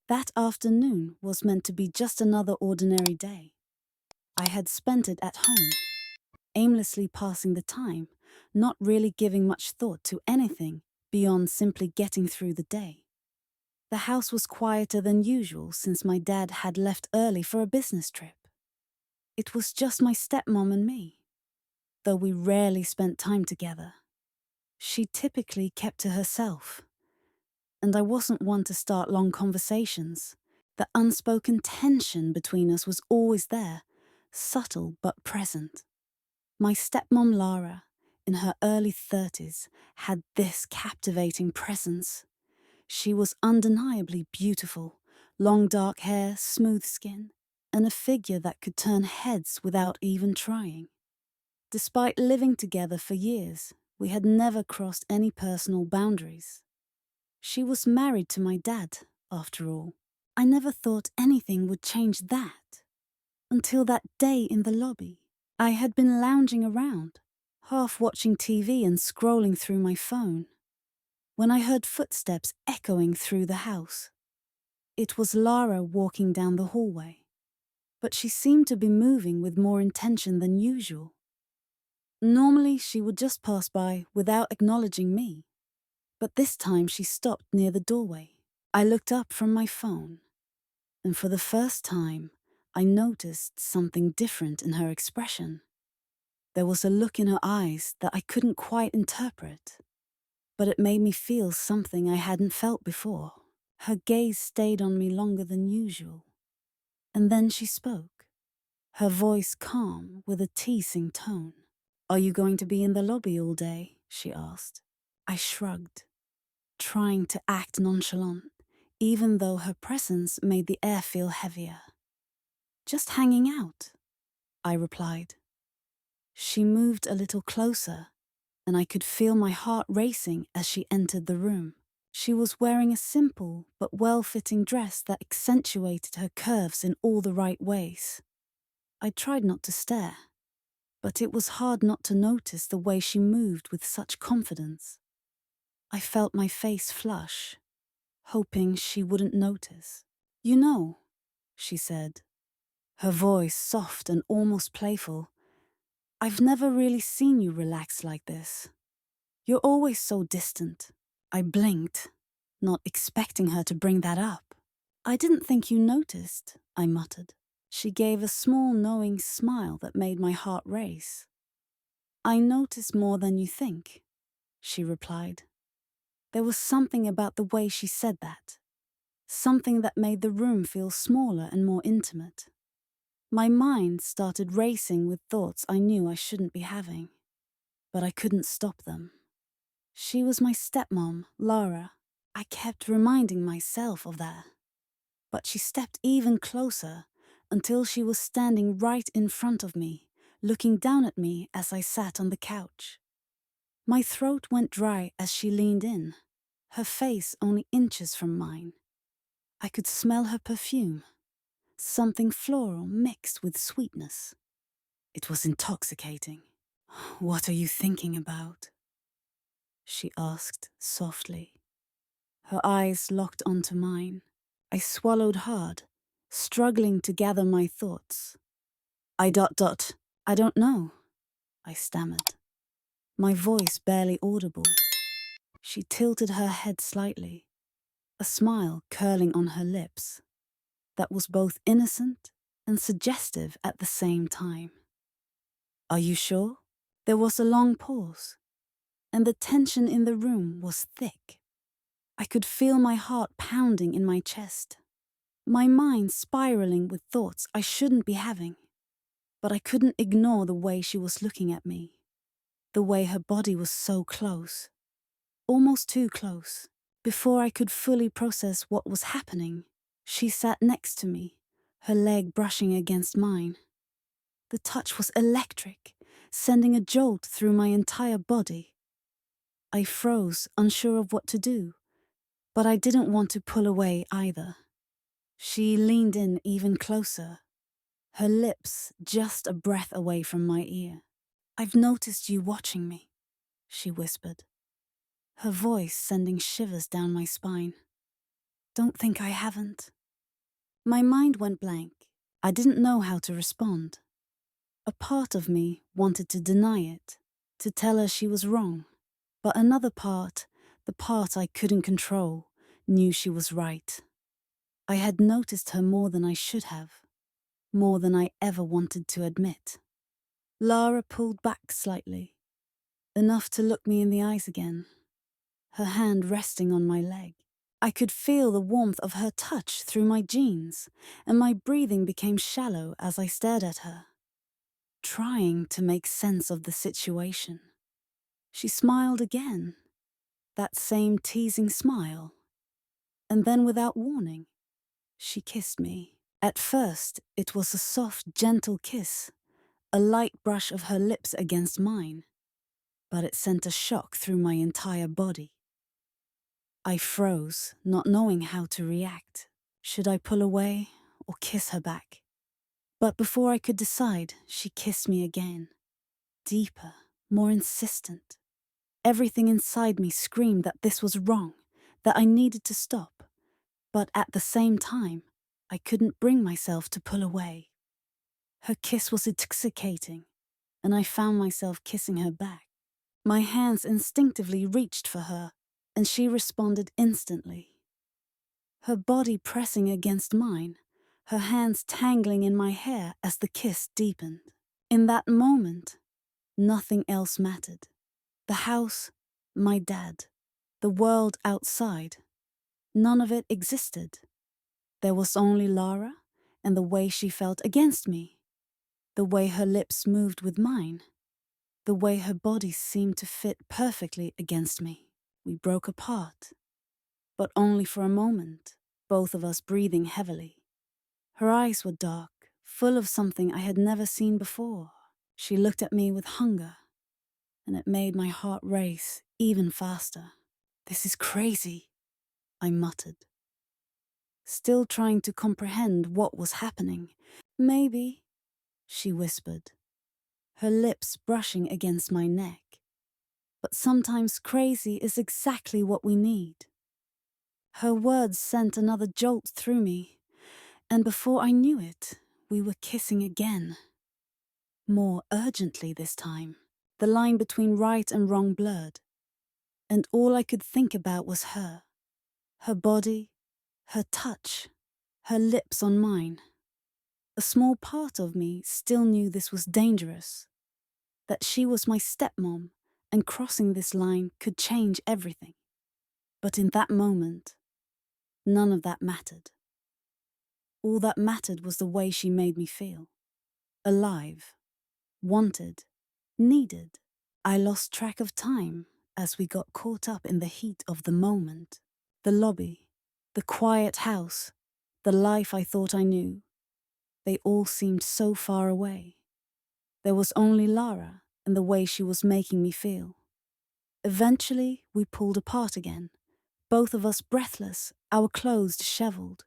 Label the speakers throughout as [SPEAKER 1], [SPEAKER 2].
[SPEAKER 1] That afternoon was meant to be just another ordinary day. I had spent it at home, aimlessly passing the time, not really giving much thought to anything beyond simply getting through the day. The house was quieter than usual since my dad had left early for a business trip. It was just my stepmom and me, though we rarely spent time together. She typically kept to herself, and I wasn't one to start long conversations. The unspoken tension between us was always there, subtle but present. My stepmom Lara, in her early 30s, had this captivating presence. She was undeniably beautiful, long dark hair, smooth skin, and a figure that could turn heads without even trying. Despite living together for years, we had never crossed any personal boundaries. She was married to my dad, after all. I never thought anything would change that. Until that day in the lobby. I had been lounging around, half watching TV and scrolling through my phone, when I heard footsteps echoing through the house. It was Lara walking down the hallway, but she seemed to be moving with more intention than usual. Normally, she would just pass by without acknowledging me, but this time she stopped near the doorway. I looked up from my phone, and for the first time, I noticed something different in her expression. There was a look in her eyes that I couldn't quite interpret, but it made me feel something I hadn't felt before. Her gaze stayed on me longer than usual, and then she spoke, her voice calm with a teasing tone. "Are you going to be in the lobby all day?" she asked. I shrugged, trying to act nonchalant, even though her presence made the air feel heavier. "Just hanging out," I replied. She moved a little closer, and I could feel my heart racing as she entered the room. She was wearing a simple but well-fitting dress that accentuated her curves in all the right ways. I tried not to stare, but it was hard not to notice the way she moved with such confidence. I felt my face flush, hoping she wouldn't notice. "You know," she said, her voice soft and almost playful, "I've never really seen you relax like this. You're always so distant." I blinked, not expecting her to bring that up. "I didn't think you noticed," I muttered. She gave a small, knowing smile that made my heart race. "I notice more than you think," she replied. There was something about the way she said that, something that made the room feel smaller and more intimate. My mind started racing with thoughts I knew I shouldn't be having, but I couldn't stop them. She was my stepmom, Lara. I kept reminding myself of that. But she stepped even closer until she was standing right in front of me, looking down at me as I sat on the couch. My throat went dry as she leaned in, her face only inches from mine. I could smell her perfume, something floral mixed with sweetness. It was intoxicating. "What are you thinking about?" she asked softly. Her eyes locked onto mine. I swallowed hard, struggling to gather my thoughts. I don't know," I stammered, my voice barely audible. She tilted her head slightly, a smile curling on her lips that was both innocent and suggestive at the same time. "Are you sure?" There was a long pause, and the tension in the room was thick. I could feel my heart pounding in my chest, my mind spiraling with thoughts I shouldn't be having. But I couldn't ignore the way she was looking at me, the way her body was so close, almost too close. Before I could fully process what was happening, she sat next to me, her leg brushing against mine. The touch was electric, sending a jolt through my entire body. I froze, unsure of what to do, but I didn't want to pull away either. She leaned in even closer, her lips just a breath away from my ear. "I've noticed you watching me," she whispered, her voice sending shivers down my spine. "Don't think I haven't." My mind went blank. I didn't know how to respond. A part of me wanted to deny it, to tell her she was wrong. But another part, the part I couldn't control, knew she was right. I had noticed her more than I should have, more than I ever wanted to admit. Lara pulled back slightly, enough to look me in the eyes again, her hand resting on my leg. I could feel the warmth of her touch through my jeans, and my breathing became shallow as I stared at her, trying to make sense of the situation. She smiled again, that same teasing smile, and then without warning, she kissed me. At first, it was a soft, gentle kiss, a light brush of her lips against mine, but it sent a shock through my entire body. I froze, not knowing how to react. Should I pull away or kiss her back? But before I could decide, she kissed me again. Deeper, more insistent. Everything inside me screamed that this was wrong, that I needed to stop. But at the same time, I couldn't bring myself to pull away. Her kiss was intoxicating, and I found myself kissing her back. My hands instinctively reached for her, and she responded instantly. Her body pressing against mine, her hands tangling in my hair as the kiss deepened. In that moment, nothing else mattered. The house, my dad, the world outside, none of it existed. There was only Lara and the way she felt against me, the way her lips moved with mine, the way her body seemed to fit perfectly against me. We broke apart, but only for a moment, both of us breathing heavily. Her eyes were dark, full of something I had never seen before. She looked at me with hunger, and it made my heart race even faster. "This is crazy," I muttered, still trying to comprehend what was happening. "Maybe," she whispered, her lips brushing against my neck. "But sometimes crazy is exactly what we need." Her words sent another jolt through me, and before I knew it, we were kissing again. More urgently this time. The line between right and wrong blurred, and all I could think about was her. Her body, her touch, her lips on mine. A small part of me still knew this was dangerous, that she was my stepmom, and crossing this line could change everything. But in that moment, none of that mattered. All that mattered was the way she made me feel. Alive, wanted, needed. I lost track of time as we got caught up in the heat of the moment. The lobby, the quiet house, the life I thought I knew, they all seemed so far away. There was only Lara and the way she was making me feel. Eventually, we pulled apart again, both of us breathless, our clothes disheveled.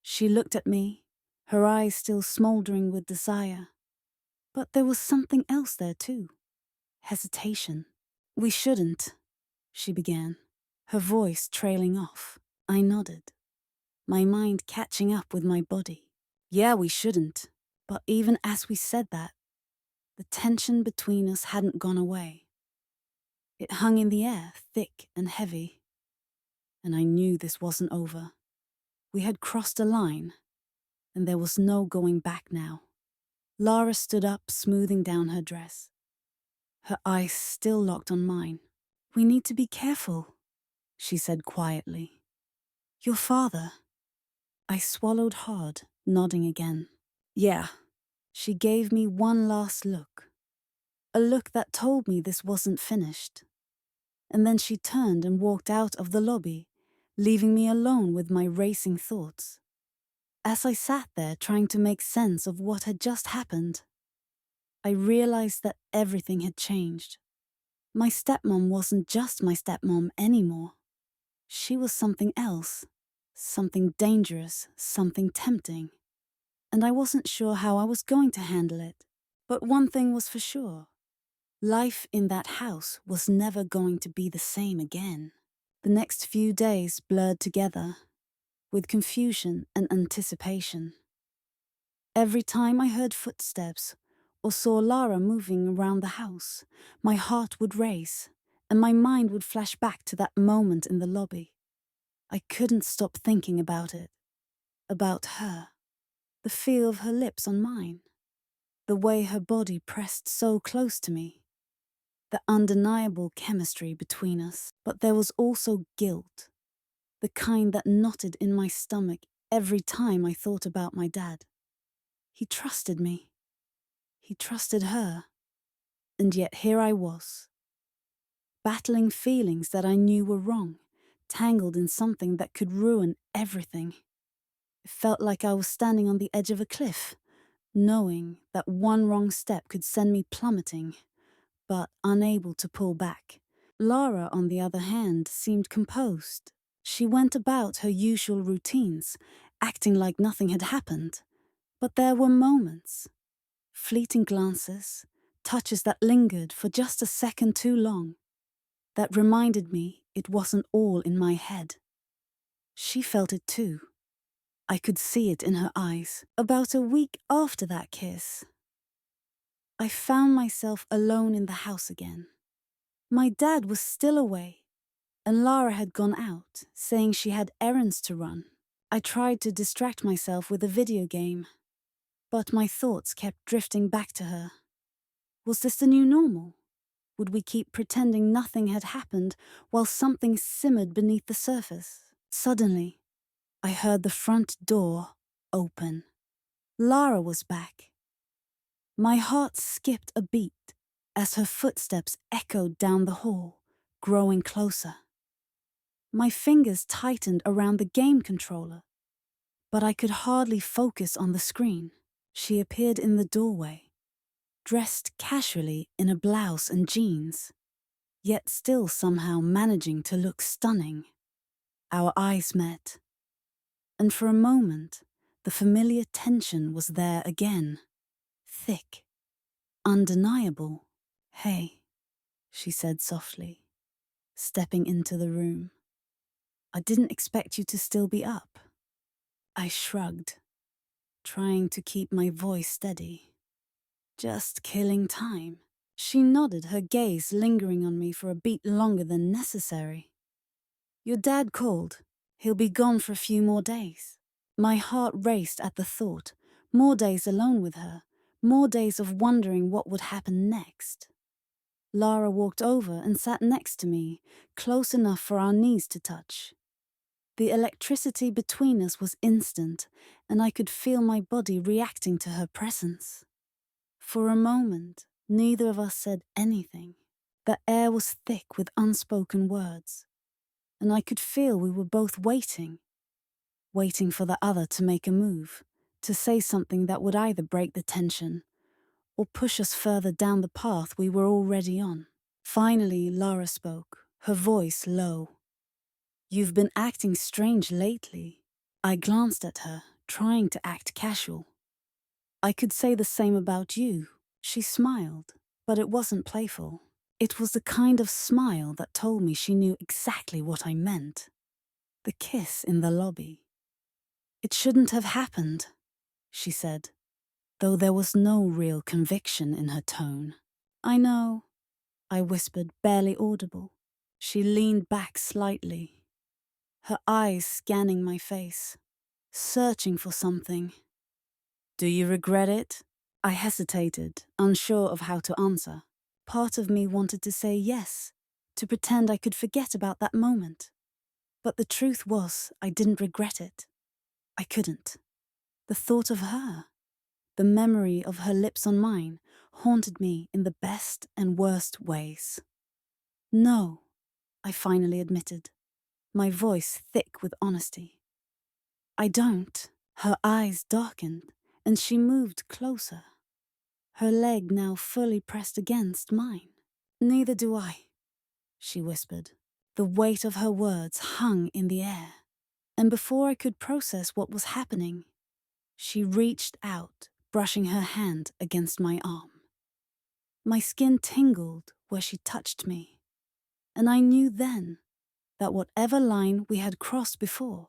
[SPEAKER 1] She looked at me, her eyes still smoldering with desire. But there was something else there too. Hesitation. "We shouldn't," she began, her voice trailing off. I nodded, my mind catching up with my body. Yeah, we shouldn't. But even as we said that, the tension between us hadn't gone away. It hung in the air, thick and heavy. And I knew this wasn't over. We had crossed a line, and there was no going back now. Lara stood up, smoothing down her dress, her eyes still locked on mine. "We need to be careful," she said quietly. "Your father." I swallowed hard, nodding again. "Yeah." She gave me one last look, a look that told me this wasn't finished. And then she turned and walked out of the lobby, leaving me alone with my racing thoughts. As I sat there trying to make sense of what had just happened, I realized that everything had changed. My stepmom wasn't just my stepmom anymore. She was something else, something dangerous, something tempting. And I wasn't sure how I was going to handle it. But one thing was for sure. Life in that house was never going to be the same again. The next few days blurred together. with confusion and anticipation. Every time I heard footsteps or saw Lara moving around the house, my heart would race and my mind would flash back to that moment in the lobby. I couldn't stop thinking about it, about her, the feel of her lips on mine, the way her body pressed so close to me, the undeniable chemistry between us. But there was also guilt, the kind that knotted in my stomach every time I thought about my dad. He trusted me. He trusted her. And yet here I was, battling feelings that I knew were wrong, tangled in something that could ruin everything. It felt like I was standing on the edge of a cliff, knowing that one wrong step could send me plummeting, but unable to pull back. Lara, on the other hand, seemed composed. She went about her usual routines, acting like nothing had happened. But there were moments, fleeting glances, touches that lingered for just a second too long, that reminded me it wasn't all in my head. She felt it too. I could see it in her eyes. About a week after that kiss, I found myself alone in the house again. My dad was still away, and Lara had gone out, saying she had errands to run. I tried to distract myself with a video game, but my thoughts kept drifting back to her. Was this the new normal? Would we keep pretending nothing had happened while something simmered beneath the surface? Suddenly, I heard the front door open. Lara was back. My heart skipped a beat as her footsteps echoed down the hall, growing closer. My fingers tightened around the game controller, but I could hardly focus on the screen. She appeared in the doorway, dressed casually in a blouse and jeans, yet still somehow managing to look stunning. Our eyes met, and for a moment, the familiar tension was there again, thick, undeniable. "Hey," she said softly, stepping into the room. "I didn't expect you to still be up." I shrugged, trying to keep my voice steady. "Just killing time." She nodded, her gaze lingering on me for a beat longer than necessary. "Your dad called. He'll be gone for a few more days." My heart raced at the thought. More days alone with her, more days of wondering what would happen next. Lara walked over and sat next to me, close enough for our knees to touch. The electricity between us was instant, and I could feel my body reacting to her presence. For a moment, neither of us said anything. The air was thick with unspoken words, and I could feel we were both waiting for the other to make a move, to say something that would either break the tension or push us further down the path we were already on. Finally, Lara spoke, her voice low. "You've been acting strange lately." I glanced at her, trying to act casual. "I could say the same about you." She smiled, but it wasn't playful. It was the kind of smile that told me she knew exactly what I meant. The kiss in the lobby. "It shouldn't have happened," she said, though there was no real conviction in her tone. "I know," I whispered, barely audible. She leaned back slightly, her eyes scanning my face, searching for something. "Do you regret it?" I hesitated, unsure of how to answer. Part of me wanted to say yes, to pretend I could forget about that moment. But the truth was, I didn't regret it. I couldn't. The thought of her, the memory of her lips on mine, haunted me in the best and worst ways. "No," I finally admitted, my voice thick with honesty. "I don't." Her eyes darkened, and she moved closer, her leg now fully pressed against mine. "Neither do I," she whispered. The weight of her words hung in the air, and before I could process what was happening, she reached out, brushing her hand against my arm. My skin tingled where she touched me, and I knew then that whatever line we had crossed before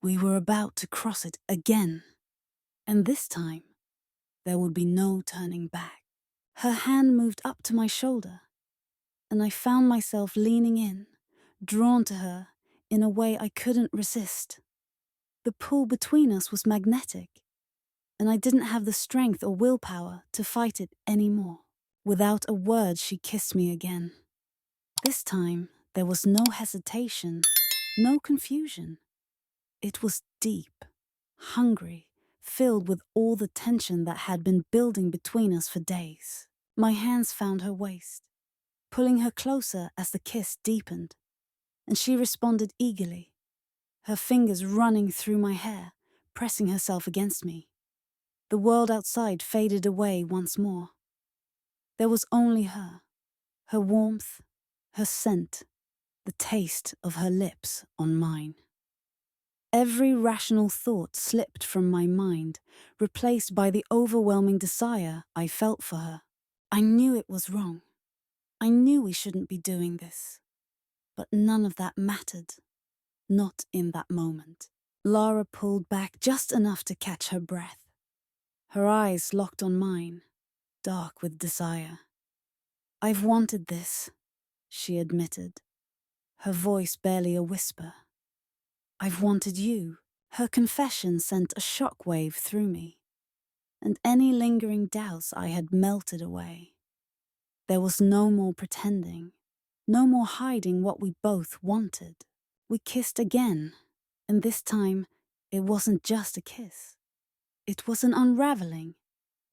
[SPEAKER 1] We were about to cross it again, and this time there would be no turning back. Her hand moved up to my shoulder, and I found myself leaning in, drawn to her in a way I couldn't resist. The pull between us was magnetic, and I didn't have the strength or willpower to fight it anymore. Without a word, she kissed me again. This time, there was no hesitation, no confusion. It was deep, hungry, filled with all the tension that had been building between us for days. My hands found her waist, pulling her closer as the kiss deepened, and she responded eagerly, her fingers running through my hair, pressing herself against me. The world outside faded away once more. There was only her warmth, her scent, the taste of her lips on mine. Every rational thought slipped from my mind, replaced by the overwhelming desire I felt for her. I knew it was wrong. I knew we shouldn't be doing this. But none of that mattered. Not in that moment. Lara pulled back just enough to catch her breath. Her eyes locked on mine, dark with desire. "I've wanted this," she admitted, her voice barely a whisper. "I've wanted you." Her confession sent a shockwave through me, and any lingering doubts I had melted away. There was no more pretending, no more hiding what we both wanted. We kissed again, and this time it wasn't just a kiss. It was an unraveling,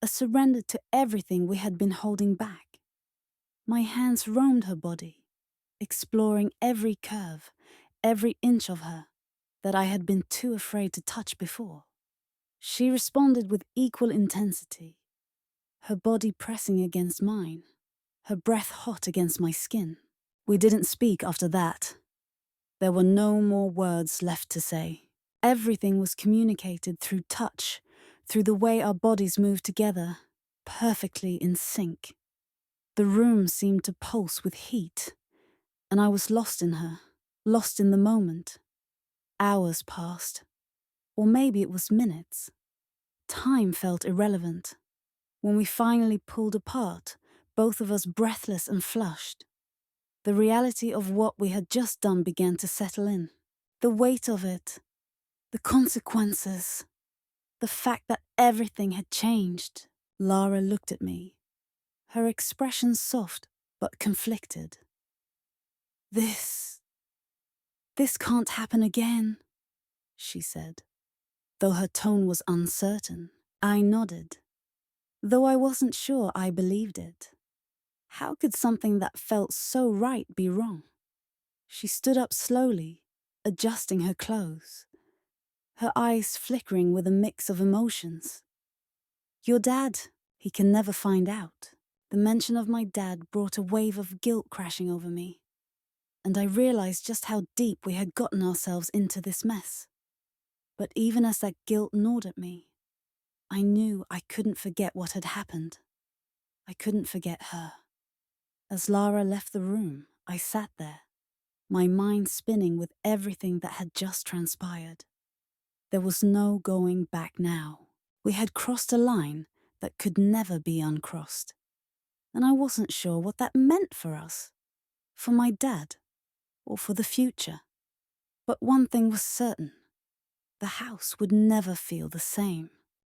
[SPEAKER 1] a surrender to everything we had been holding back. My hands roamed her body, exploring every curve, every inch of her that I had been too afraid to touch before. She responded with equal intensity, her body pressing against mine, her breath hot against my skin. We didn't speak after that. There were no more words left to say. Everything was communicated through touch, through the way our bodies moved together, perfectly in sync. The room seemed to pulse with heat, and I was lost in her, lost in the moment. Hours passed, or maybe it was minutes. Time felt irrelevant. When we finally pulled apart, both of us breathless and flushed, the reality of what we had just done began to settle in. The weight of it, the consequences, the fact that everything had changed. Lara looked at me, her expression soft but conflicted. This can't happen again," she said. Though her tone was uncertain, I nodded. Though I wasn't sure I believed it. How could something that felt so right be wrong? She stood up slowly, adjusting her clothes, her eyes flickering with a mix of emotions. "Your dad, he can never find out." The mention of my dad brought a wave of guilt crashing over me, and I realized just how deep we had gotten ourselves into this mess. But even as that guilt gnawed at me, I knew I couldn't forget what had happened. I couldn't forget her. As Lara left the room, I sat there, my mind spinning with everything that had just transpired. There was no going back now. We had crossed a line that could never be uncrossed. And I wasn't sure what that meant for us, for my dad, or for the future. But one thing was certain: the house would never feel the same.